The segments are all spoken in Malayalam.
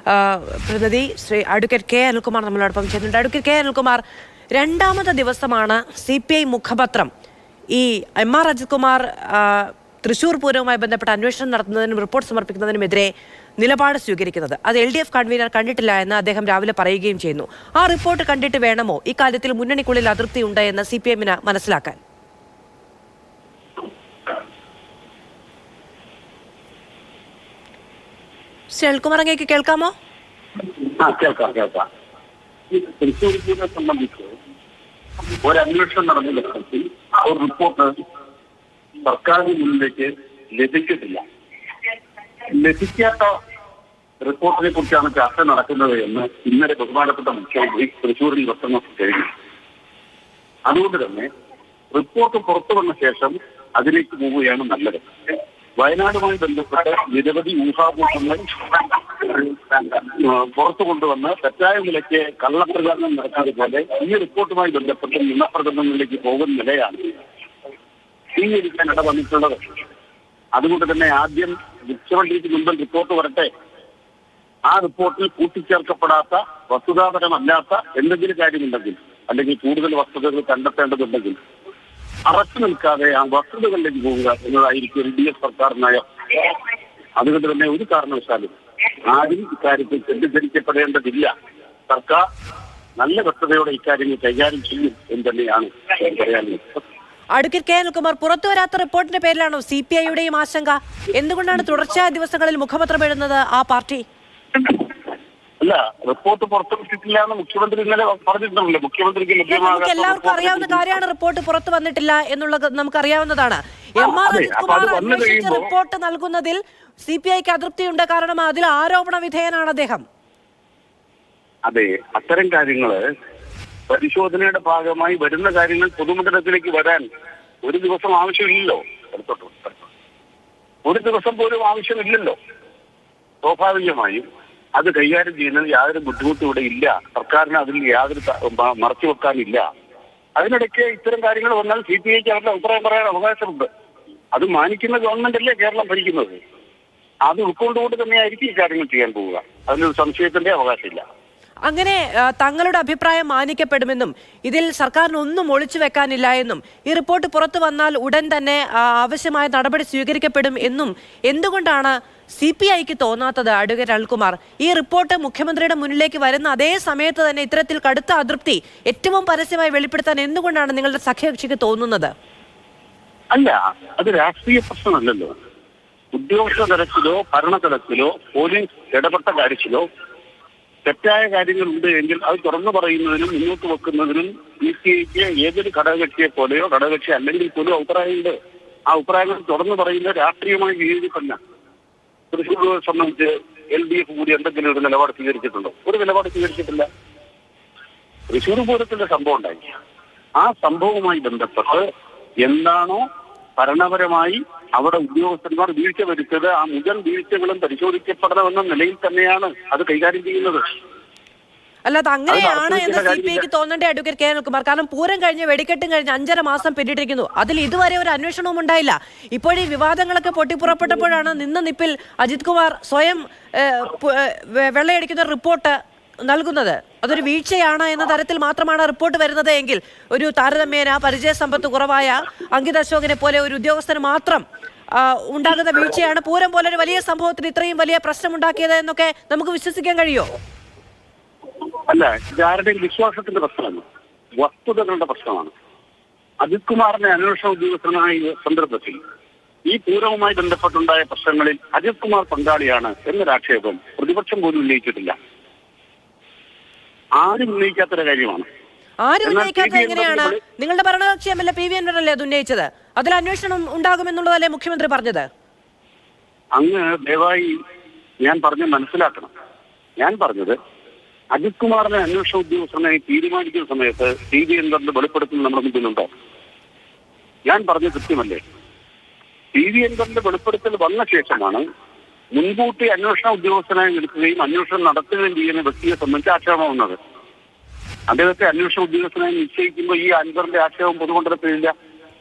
പ്രതിനിധി ശ്രീ അഡ്വക്കേറ്റ് കെ അനിൽകുമാർ നമ്മളോടൊപ്പം ചേരുന്നുണ്ട്. അഡ്വക്കേറ്റ് കെ അനിൽകുമാർ, രണ്ടാമത്തെ ദിവസമാണ് CPI മുഖപത്രം ഈ MR അജിത് കുമാർ തൃശൂർ പൂരവുമായി ബന്ധപ്പെട്ട അന്വേഷണം നടത്തുന്നതിനും റിപ്പോർട്ട് സമർപ്പിക്കുന്നതിനുമെതിരെ നിലപാട് സ്വീകരിക്കുന്നത്. അത് LDF കൺവീനർ കണ്ടിട്ടില്ല എന്ന് അദ്ദേഹം രാവിലെ പറയുകയും ചെയ്യുന്നു. ആ റിപ്പോർട്ട് കണ്ടിട്ട് വേണമോ ഇക്കാര്യത്തിൽ മുന്നണിക്കുള്ളിൽ അതൃപ്തി ഉണ്ട് എന്ന് CPM-ന് മനസ്സിലാക്കാൻ? ശ്രീ അനിൽകുമാർ, അങ്ങേക്ക് കേൾക്കാമോ? കേൾക്കാം. തൃശ്ശൂർ പൂരത്തെ സംബന്ധിച്ച് ഒരു അന്വേഷണം നടന്ന ഘട്ടത്തിൽ ഒരു റിപ്പോർട്ട് സർക്കാരിന് മുന്നിലേക്ക് ലഭിച്ചിട്ടില്ല. ലഭിക്കാത്ത റിപ്പോർട്ടിനെ കുറിച്ചാണ് ചർച്ച നടക്കുന്നത് എന്ന് ഇന്നലെ ബഹുമാനപ്പെട്ട മുഖ്യമന്ത്രി തൃശ്ശൂരിൽ വ്യക്തമാക്കി കഴിഞ്ഞു. അതുകൊണ്ട് തന്നെ റിപ്പോർട്ട് പുറത്തു വന്ന ശേഷം അതിലേക്ക് പോവുകയാണ് നല്ലത്. വയനാടുമായി ബന്ധപ്പെട്ട് നിരവധി ഊഹാപോഹങ്ങൾ പുറത്തു കൊണ്ടുവന്ന് തെറ്റായ നിലയ്ക്ക് കള്ളപ്രചാരണം നടത്തിയതുപോലെ ഈ റിപ്പോർട്ടുമായി ബന്ധപ്പെട്ട് നുണപ്രചരണങ്ങളിലേക്ക് പോകുന്ന നിലയാണ് സ്വീകരിക്കാൻ ഇട വന്നിട്ടുള്ളത്. അതുകൊണ്ട് തന്നെ ആദ്യം മുഖ്യമന്ത്രിക്ക് മുൻപിൽ റിപ്പോർട്ട് വരട്ടെ. ആ റിപ്പോർട്ടിൽ കൂട്ടിച്ചേർക്കപ്പെടാത്ത വസ്തുതാപരമല്ലാത്ത എന്തെങ്കിലും കാര്യമുണ്ടെങ്കിൽ, അല്ലെങ്കിൽ കൂടുതൽ വസ്തുതകൾ കണ്ടെത്തേണ്ടതുണ്ടെങ്കിൽ അറച്ചു നിൽക്കാതെ ആ വസ്തുതകളിലേക്ക് പോവുക എന്നതായിരിക്കും LDF സർക്കാരിനായ. അതുകൊണ്ട് തന്നെ ഒരു കാരണവശാലും ആരും ഇക്കാര്യത്തിൽ തെറ്റിദ്ധരിക്കപ്പെടേണ്ടതില്ല. സർക്കാർ നല്ല വ്യക്തതയോടെ ഇക്കാര്യങ്ങൾ കൈകാര്യം ചെയ്യും എന്ന് തന്നെയാണ് പറയാനുള്ളത്. അഡ്വക്കേറ്റ് കെ അനിൽകുമാർ, പുറത്തു വരാത്ത റിപ്പോർട്ടിന്റെ പേരിലാണോ CPI-യുടെയും ആശങ്ക? എന്തുകൊണ്ടാണ് തുടർച്ചയായ ദിവസങ്ങളിൽ മുഖപത്രം എഴുതുന്നത് ആ പാർട്ടി? അല്ല, റിപ്പോർട്ട് പുറത്തുവിട്ടിട്ടില്ല എന്ന് മുഖ്യമന്ത്രി ഇന്നലെ പറഞ്ഞിട്ടുണ്ടല്ലോ. മുഖ്യമന്ത്രിക്ക് നമുക്ക് എല്ലാവർക്കും അറിയാവുന്ന കാര്യമാണ് റിപ്പോർട്ട് പുറത്തു വന്നിട്ടില്ല എന്നുള്ളത് നമുക്കറിയാവുന്നതാണ്. MR അജിത് കുമാർ അന്വേഷിച്ച റിപ്പോർട്ട് നൽകുന്നതിൽ CPI-ക്ക് അതൃപ്തിയുണ്ട്. കാരണം അതിൽ ആരോപണ വിധേയനാണ് അദ്ദേഹം. അതെ, അത്തരം കാര്യങ്ങള് പരിശോധനയുടെ ഭാഗമായി വരുന്ന കാര്യങ്ങൾ പൊതുമണ്ഡലത്തിലേക്ക് വരാൻ ഒരു ദിവസം ആവശ്യമില്ലല്ലോ. ഒരു ദിവസം പോലും ആവശ്യമില്ലല്ലോ. സ്വാഭാവികമായും അത് കൈകാര്യം ചെയ്യുന്നതിന് യാതൊരു ബുദ്ധിമുട്ടും ഇവിടെ ഇല്ല. സർക്കാരിന് അതിൽ യാതൊരു മറച്ചു വെക്കാനില്ല. അതിനിടയ്ക്ക് ഇത്തരം കാര്യങ്ങൾ വന്നാൽ CPI-ക്ക് അവരുടെ അഭിപ്രായം പറയാൻ അവകാശമുണ്ട്. അത് മാനിക്കുന്ന ഗവൺമെന്റ് അല്ലേ കേരളം ഭരിക്കുന്നത്. അത് ഉൾക്കൊണ്ടുകൊണ്ട് തന്നെയായിരിക്കും ഈ കാര്യങ്ങൾ ചെയ്യാൻ പോവുക. അതിനൊരു സംശയത്തിന്റെ അവകാശമില്ല. അങ്ങനെ തങ്ങളുടെ അഭിപ്രായം മാനിക്കപ്പെടുമെന്നും ഇതിൽ സർക്കാരിന് ഒന്നും ഒളിച്ചു വെക്കാനില്ല എന്നും ഈ റിപ്പോർട്ട് പുറത്തു വന്നാൽ ഉടൻ തന്നെ ആവശ്യമായ നടപടി സ്വീകരിക്കപ്പെടും എന്നും എന്തുകൊണ്ടാണ് CPI-ക്ക് തോന്നാത്തത്? അഡ്വക്കേറ്റ് അനിൽകുമാർ, ഈ റിപ്പോർട്ട് മുഖ്യമന്ത്രിയുടെ മുന്നിലേക്ക് വരുന്ന അതേ സമയത്ത് തന്നെ ഇത്തരത്തിൽ കടുത്ത അതൃപ്തി ഏറ്റവും പരസ്യമായി വെളിപ്പെടുത്താൻ എന്തുകൊണ്ടാണ് നിങ്ങളുടെ സഖ്യകക്ഷിക്ക് തോന്നുന്നത്? അല്ല, അത് രാഷ്ട്രീയ പ്രശ്നമല്ലല്ലോ. ഉദ്യോഗസ്ഥ തലത്തിലോ ഭരണതലത്തിലോ പോലീസ് ഇടപെട്ട കാര്യത്തിലോ തെറ്റായ കാര്യങ്ങളുണ്ട് എങ്കിൽ അത് തുറന്നു പറയുന്നതിനും മുന്നോട്ട് വെക്കുന്നതിനും CPI-ക്ക് ഏതൊരു ഘടകകക്ഷിയെ പോലെയോ ഘടകകക്ഷി അല്ലെങ്കിൽ പോലും അഭിപ്രായമുണ്ട്. ആ അഭിപ്രായങ്ങൾ തുറന്നു പറയുന്ന രാഷ്ട്രീയമായ രീതിയിലല്ല. തൃശ്ശൂർ സംബന്ധിച്ച് LDF കൂടി എന്തെങ്കിലും ഒരു നിലപാട് സ്വീകരിച്ചിട്ടുണ്ടോ? ഒരു നിലപാട് സ്വീകരിച്ചിട്ടില്ല. തൃശ്ശൂർ പൂരത്തിന്റെ സംഭവം ഉണ്ടായി. ആ സംഭവവുമായി ബന്ധപ്പെട്ട് എന്താണോ ഭരണപരമായി അവിടെ ഉദ്യോഗസ്ഥന്മാർ വീഴ്ച വരുത്തിയത്, ആ മുഴുവൻ വീഴ്ചകളും പരിശോധിക്കപ്പെടണമെന്ന നിലയിൽ തന്നെയാണ് അത് കൈകാര്യം ചെയ്യുന്നത്. അല്ലാതെ അങ്ങനെയാണ് എന്ന് CPI-ക്ക് തോന്നേണ്ട അഡ്വക്കേറ്റ് കെ അനിൽകുമാർ. കാരണം പൂരം കഴിഞ്ഞ് വെടിക്കെട്ടും കഴിഞ്ഞ് 5.5 മാസം പിന്നിട്ടിരിക്കുന്നു. അതിൽ ഇതുവരെ ഒരു അന്വേഷണവും ഉണ്ടായില്ല. ഇപ്പോഴീ വിവാദങ്ങളൊക്കെ പൊട്ടിപ്പുറപ്പെട്ടപ്പോഴാണ് നിന്ന നിപ്പിൽ അജിത് കുമാർ സ്വയം വെള്ളയടിക്കുന്ന റിപ്പോർട്ട് നൽകുന്നത്. അതൊരു വീഴ്ചയാണ് എന്ന തരത്തിൽ മാത്രമാണ് റിപ്പോർട്ട് വരുന്നത് എങ്കിൽ ഒരു താരതമ്യേന പരിചയസമ്പത്ത് കുറവായ അങ്കിത് അശോകനെ പോലെ ഒരു ഉദ്യോഗസ്ഥന് മാത്രം ഉണ്ടാകുന്ന വീഴ്ചയാണ് പൂരം പോലൊരു വലിയ സംഭവത്തിന് ഇത്രയും വലിയ പ്രശ്നമുണ്ടാക്കിയത് എന്നൊക്കെ നമുക്ക് വിശ്വസിക്കാൻ കഴിയുമോ? അല്ല, ഇതാരുടെയും വിശ്വാസത്തിന്റെ പ്രശ്നമല്ല, വസ്തുതകളുടെ പ്രശ്നമാണ്. അജിത് കുമാറിനെ അന്വേഷണ ഉദ്യോഗസ്ഥനായ സന്ദർഭത്തിൽ ഈ പൂരവുമായി ബന്ധപ്പെട്ടുണ്ടായ പ്രശ്നങ്ങളിൽ അജിത് കുമാർ പങ്കാളിയാണ് എന്നൊരാക്ഷേപം പ്രതിപക്ഷം പോലും ഉന്നയിച്ചിട്ടില്ല. ആരും ഉന്നയിക്കാത്തൊരു കാര്യമാണ്. ആരും ഉന്നയിക്കാത്തത് എങ്ങനെയാണ്? നിങ്ങളുടെ ഭരണകക്ഷി MLA PV Anwar അല്ലേ അത് ഉന്നയിച്ചത്? അതിൽ അന്വേഷണം ഉണ്ടാകുമെന്നുള്ളതല്ലേ മുഖ്യമന്ത്രി പറഞ്ഞത്? അങ്ങ് ദയവായി ഞാൻ പറഞ്ഞ് മനസ്സിലാക്കണം. ഞാൻ പറഞ്ഞത് അജിത് കുമാറിനെ അന്വേഷണ ഉദ്യോഗസ്ഥനായി തീരുമാനിക്കുന്ന സമയത്ത് PV Anwar വെളിപ്പെടുത്തുന്നത് നമ്മുടെ മുമ്പിലുണ്ടോ? ഞാൻ പറഞ്ഞ കൃത്യമല്ലേ? PV Anwar വെളിപ്പെടുത്തൽ വന്ന ശേഷമാണ് മുൻകൂട്ടി അന്വേഷണ ഉദ്യോഗസ്ഥനായി നിൽക്കുകയും അന്വേഷണം നടത്തുകയും ചെയ്യുന്ന വ്യക്തിയെ സംബന്ധിച്ച് ആക്ഷേപം വന്നത്. അദ്ദേഹത്തെ അന്വേഷണ ഉദ്യോഗസ്ഥനായി നിശ്ചയിക്കുമ്പോൾ ഈ അൻവറിന്റെ ആക്ഷേപം പൊതുമണ്ഡലത്തിലില്ല.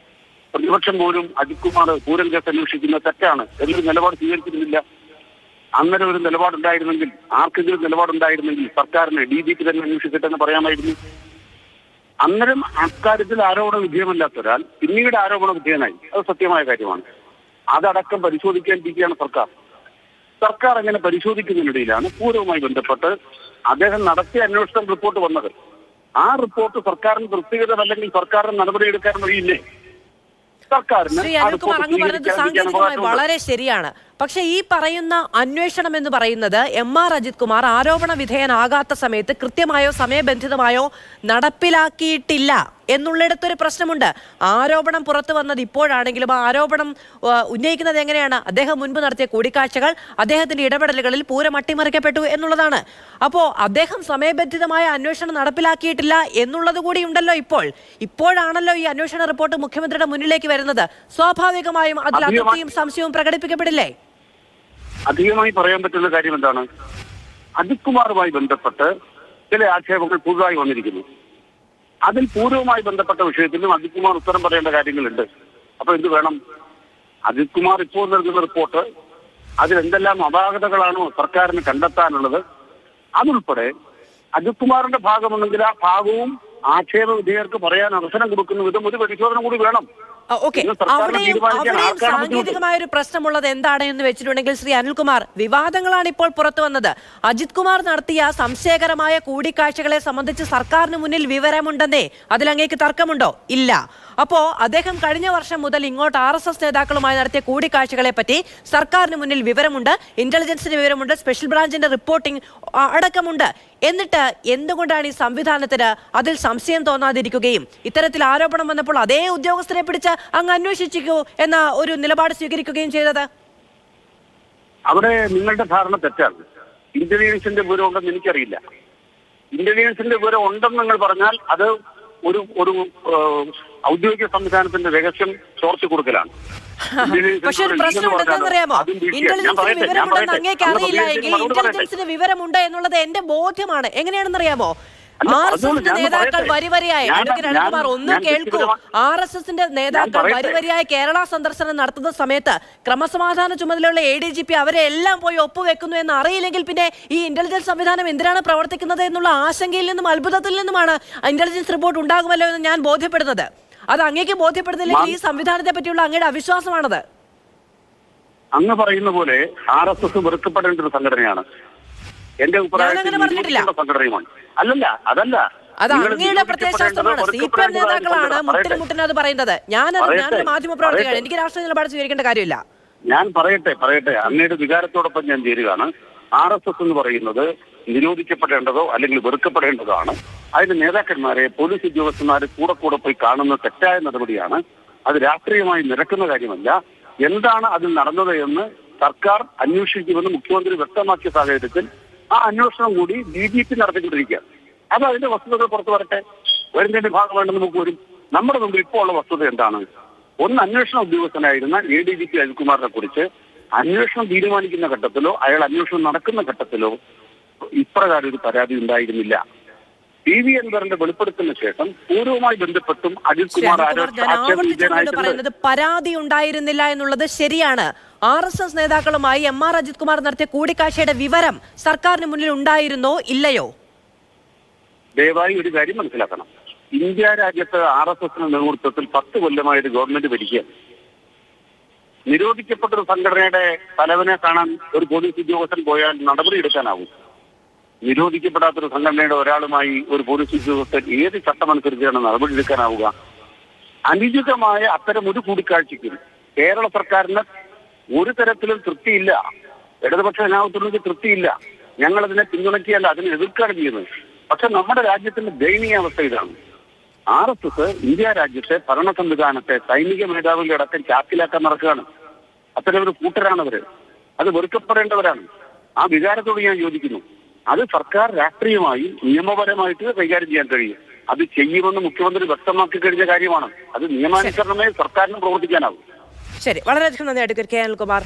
പ്രതിപക്ഷം പോലും അജിത് കുമാർ പൂരം കേസ് അന്വേഷിക്കുന്നത് തെറ്റാണ് എന്നൊരു നിലപാട് സ്വീകരിക്കുന്നില്ല. അങ്ങനെ ഒരു നിലപാടുണ്ടായിരുന്നെങ്കിൽ, ആർക്കെങ്കിലും നിലപാടുണ്ടായിരുന്നെങ്കിൽ സർക്കാരിന് DGP തന്നെ അന്വേഷിക്കട്ടെ എന്ന് പറയാമായിരുന്നു. അന്നേരം അക്കാര്യത്തിൽ ആരോപണ വിധേയമല്ലാത്ത ഒരാൾ പിന്നീട് ആരോപണ വിധേയനായി. അത് സത്യമായ കാര്യമാണ്. അതടക്കം പരിശോധിക്കാനിരിക്കുകയാണ് സർക്കാർ. സർക്കാർ അങ്ങനെ പരിശോധിക്കുന്നതിനിടയിലാണ് പൂരവുമായി ബന്ധപ്പെട്ട് അദ്ദേഹം നടത്തിയ അന്വേഷണ റിപ്പോർട്ട് വന്നത്. ആ റിപ്പോർട്ട് സർക്കാരിന് തൃപ്തികരമല്ലെങ്കിൽ സർക്കാരിന് നടപടിയെടുക്കാൻ വഴിയില്ലേ? ശ്രീ അനിൽകുമാർ, അങ്ങ് പറഞ്ഞത് സാങ്കേതികമായി വളരെ ശരിയാണ്. പക്ഷെ ഈ പറയുന്ന അന്വേഷണം എന്ന് പറയുന്നത് MR അജിത് കുമാർ ആരോപണ വിധേയനാകാത്ത സമയത്ത് കൃത്യമായോ സമയബന്ധിതമായോ നടപ്പിലാക്കിയിട്ടില്ല എന്നുള്ളിടത്തൊരു പ്രശ്നമുണ്ട്. ആരോപണം പുറത്തു വന്നത് ഇപ്പോഴാണെങ്കിലും ആ ആരോപണം ഉന്നയിക്കുന്നത് എങ്ങനെയാണ്? അദ്ദേഹം മുൻപ് നടത്തിയ കൂടിക്കാഴ്ചകൾ, അദ്ദേഹത്തിന്റെ ഇടപെടലുകളിൽ പൂരം അട്ടിമറിക്കപ്പെട്ടു എന്നുള്ളതാണ്. അപ്പോ അദ്ദേഹം സമയബന്ധിതമായ അന്വേഷണം നടപ്പിലാക്കിയിട്ടില്ല എന്നുള്ളത് കൂടി ഉണ്ടല്ലോ. ഇപ്പോഴാണല്ലോ ഈ അന്വേഷണ റിപ്പോർട്ട് മുഖ്യമന്ത്രിയുടെ മുന്നിലേക്ക് വരുന്നത്. സ്വാഭാവികമായും അതിൽ അതൃപ്തിയും സംശയവും പ്രകടിപ്പിക്കപ്പെടില്ലേ? അധികമായി പറയാൻ പറ്റുന്ന കാര്യം എന്താണ്? അജിത് കുമാറുമായി ബന്ധപ്പെട്ട് ചില ആക്ഷേപങ്ങൾ പുതുതായി വന്നിരിക്കുന്നു. അതിൽ പൂർവ്വമായി ബന്ധപ്പെട്ട വിഷയത്തിലും അജിത് കുമാർ ഉത്തരം പറയേണ്ട കാര്യങ്ങളുണ്ട്. അപ്പൊ എന്ത് വേണം? അജിത് കുമാർ ഇപ്പോൾ നൽകുന്ന റിപ്പോർട്ട് അതിലെന്തെല്ലാം അപാകതകളാണോ സർക്കാരിന് കണ്ടെത്താനുള്ളത്, അതുൾപ്പെടെ അജിത് കുമാറിന്റെ ഭാഗമുണ്ടെങ്കിൽ ആ ഭാഗവും ആക്ഷേപ വിധേയർക്ക് പറയാൻ അവസരം കൊടുക്കുന്ന വിധം ഒരു പരിശോധന കൂടി വേണം. അവിടെയും സാങ്കേതികമായ ഒരു പ്രശ്നമുള്ളത് എന്താണ് എന്ന് വെച്ചിട്ടുണ്ടെങ്കിൽ ശ്രീ അനിൽകുമാർ, വിവാദങ്ങളാണ് ഇപ്പോൾ പുറത്തു വന്നത്. അജിത് കുമാർ നടത്തിയ സംശയകരമായ കൂടിക്കാഴ്ചകളെ സംബന്ധിച്ച് സർക്കാരിന് മുന്നിൽ വിവരമുണ്ടെന്നേ, അതിലങ്ങേക്ക് തർക്കമുണ്ടോ? ഇല്ല. അപ്പോ അദ്ദേഹം കഴിഞ്ഞ വർഷം മുതൽ ഇങ്ങോട്ട് RSS നേതാക്കളുമായി നടത്തിയ കൂടിക്കാഴ്ചകളെ പറ്റി സർക്കാരിന് മുന്നിൽ വിവരമുണ്ട്, ഇന്റലിജൻസിന് വിവരമുണ്ട്, സ്പെഷ്യൽ ബ്രാഞ്ചിന്റെ റിപ്പോർട്ടിംഗ് അടക്കമുണ്ട്. എന്നിട്ട് എന്തുകൊണ്ടാണ് ഈ സംവിധാനത്തിന് അതിൽ സംശയം തോന്നാതിരിക്കുകയും ഇത്തരത്തിൽ ആരോപണം വന്നപ്പോൾ അതേ ഉദ്യോഗസ്ഥരെ പിടിച്ച് അങ്ങ് അന്വേഷിച്ചിക്കൂ എന്ന ഒരു നിലപാട് സ്വീകരിക്കുകയും ചെയ്തത്? അവിടെ നിങ്ങളുടെ ധാരണ തെറ്റാണ്. ഇന്റലിജൻസിന്റെ വിവരം ഉണ്ടെന്ന് എനിക്കറിയില്ല. ഇന്റലിജൻസിന്റെ വിവരം ഉണ്ടെന്ന് നിങ്ങൾ പറഞ്ഞാൽ അത് ഒരു ഔദ്യോഗിക സംവിധാനത്തിന്റെ രഹസ്യം ചോർത്തി കൊടുക്കലാണ്. പക്ഷെ ഒരു പ്രശ്നം ഉണ്ടെന്നറിയാമോ? ഇന്റലിജൻസിന് വിവരമുണ്ടെന്ന് അങ്ങേക്ക് അറിയില്ല എങ്കിൽ ഇന്റലിജൻസിന് വിവരമുണ്ട് എന്നുള്ളത് എന്റെ ബോധ്യമാണ്. എങ്ങനെയാണെന്നറിയാമോ? RSSന്റെ നേതാക്കൾ വരിവരിയായി, അനിൽകുമാർ ഒന്ന് കേൾക്കൂ, RSSന്റെ നേതാക്കൾ വരിവരിയായി കേരള സന്ദർശനം നടത്തുന്ന സമയത്ത് ക്രമസമാധാന ചുമതലയുള്ള ADGP അവരെ എല്ലാം പോയി ഒപ്പുവെക്കുന്നു എന്ന് അറിയില്ലെങ്കിൽ പിന്നെ ഈ ഇന്റലിജൻസ് സംവിധാനം എന്തിനാണ് പ്രവർത്തിക്കുന്നത് എന്നുള്ള ആശങ്കയിൽ നിന്നും അത്ഭുതത്തിൽ നിന്നുമാണ് ഇന്റലിജൻസ് റിപ്പോർട്ട് ഉണ്ടാകുമല്ലോ എന്ന് ഞാൻ ബോധ്യപ്പെടുന്നത്. അത് അങ്ങേക്ക് ബോധ്യപ്പെടുന്നില്ലെങ്കിൽ ഈ സംവിധാനത്തെ പറ്റിയുള്ള അങ്ങയുടെ അവിശ്വാസമാണത്. അങ്ങ് പറയുന്ന പോലെ RSS വെറുക്കപ്പെടേണ്ട ഒരു സംഘടനയാണ്. എന്റെ അഭിപ്രായത്തിൽ സംഘടനയുമാണ്. അതല്ല അത് അങ്ങയുടെ പ്രത്യയശാസ്ത്രമാണ്. CPM നേതാക്കളാണ് മുട്ടിന് അത് പറയുന്നത്. ഞാനൊരു മാധ്യമ പ്രവർത്തകയാണ്, എനിക്ക് രാഷ്ട്രീയ നിലപാട് സ്വീകരിക്കേണ്ട കാര്യമില്ല. ഞാൻ പറയട്ടെ അങ്ങയുടെ വികാരത്തോടൊപ്പം ഞാൻ ചേരുകയാണ്. RSS എന്ന് പറയുന്നത് നിരോധിക്കപ്പെടേണ്ടതോ അല്ലെങ്കിൽ വെറുക്കപ്പെടേണ്ടതോ ആണ്. അതിന്റെ നേതാക്കന്മാരെ പോലീസ് ഉദ്യോഗസ്ഥന്മാരെ കൂടെ പോയി കാണുന്ന തെറ്റായ നടപടിയാണ്. അത് രാഷ്ട്രീയമായി നിരക്കുന്ന കാര്യമല്ല. എന്താണ് അതിൽ നടന്നത് എന്ന് സർക്കാർ അന്വേഷിക്കുമെന്ന് മുഖ്യമന്ത്രി വ്യക്തമാക്കിയ സാഹചര്യത്തിൽ ആ അന്വേഷണം കൂടി DGP നടത്തിക്കൊണ്ടിരിക്കുക. അത് അതിന്റെ വസ്തുതകൾ പുറത്തു വരട്ടെ. വരുന്നതിന്റെ ഭാഗമായിട്ട് നമുക്ക് വരും. നമ്മുടെ മുമ്പിൽ ഇപ്പോൾ ഉള്ള വസ്തുത എന്താണ്? ഒന്ന്, അന്വേഷണ ഉദ്യോഗസ്ഥനായിരുന്ന ADGP അജിത് കുമാറിനെ കുറിച്ച് അന്വേഷണം തീരുമാനിക്കുന്ന ഘട്ടത്തിലോ അയാൾ അന്വേഷണം നടക്കുന്ന ഘട്ടത്തിലോ ഇപ്രകാരം ഒരു പരാതി ഉണ്ടായിരുന്നില്ല. PV അൻവറിന്റെ വെളിപ്പെടുത്തലിന് ശേഷം പൂർവ്വമായി ബന്ധപ്പെട്ടും അജിത് കുമാർ പറയുന്നത് പരാതി ഉണ്ടായിരുന്നില്ല എന്നുള്ളത് ശരിയാണ്. RSS നേതാക്കളുമായി MR അജിത് കുമാർ നടത്തിയ കൂടിക്കാഴ്ചയുടെ വിവരം സർക്കാരിന് മുന്നിൽ ഉണ്ടായിരുന്നോ ഇല്ലയോ? ദയവായി ഒരു കാര്യം മനസ്സിലാക്കണം. ഇന്ത്യ രാജ്യത്ത് RSSന്റെ നേതൃത്വത്തിൽ 10 കൊല്ലമായിട്ട് ഗവൺമെന്റ് ഭരിക്കുക. നിരോധിക്കപ്പെട്ടൊരു സംഘടനയുടെ തലവനെ കാണാൻ ഒരു പോലീസ് ഉദ്യോഗസ്ഥൻ പോയാൽ നടപടി എടുക്കാനാവും. നിരോധിക്കപ്പെടാത്തൊരു സംഘടനയുടെ ഒരാളുമായി ഒരു പോലീസ് ഉദ്യോഗസ്ഥൻ ഏത് ചട്ടമനുസരിച്ചാണ് നടപടി എടുക്കാനാവുക? അനുചിതമായ അത്തരം ഒരു കൂടിക്കാഴ്ചയ്ക്കും കേരള സർക്കാരിന് ഒരു തരത്തിലും തൃപ്തിയില്ല. ഇടതുപക്ഷ ജനാധിപത്യത്തിലേക്ക് തൃപ്തിയില്ല. ഞങ്ങൾ അതിനെ പിന്തുണയ്ക്കുകയല്ല, അതിനെ എതിർക്കുകയാണ് ചെയ്യുന്നത്. പക്ഷെ നമ്മുടെ രാജ്യത്തിന്റെ ദയനീയാവസ്ഥ ഇതാണ്. RSS ഇന്ത്യ രാജ്യത്തെ ഭരണ സംവിധാനത്തെ സൈനിക മേധാവികളുടെ അടക്കം ചാക്കിലാക്കാൻ നടക്കുകയാണ്. അത്തരം ഒരു കൂട്ടരാണവര്. അത് വെറുക്കപ്പെടേണ്ടവരാണ്. ആ വികാരത്തോട് ഞാൻ യോജിക്കുന്നു. അത് സർക്കാർ രാഷ്ട്രീയമായി നിയമപരമായിട്ട് കൈകാര്യം ചെയ്യാൻ കഴിയും. അത് ചെയ്യുമെന്ന് മുഖ്യമന്ത്രി വ്യക്തമാക്കി കഴിഞ്ഞ കാര്യമാണ്. അത് നിയമാനുസരണമേ സർക്കാരിന് പ്രവർത്തിക്കാനാവും. ശരി, വളരെയധികം നന്ദി അഡ്വക്കേറ്റ് K. അനിൽകുമാർ.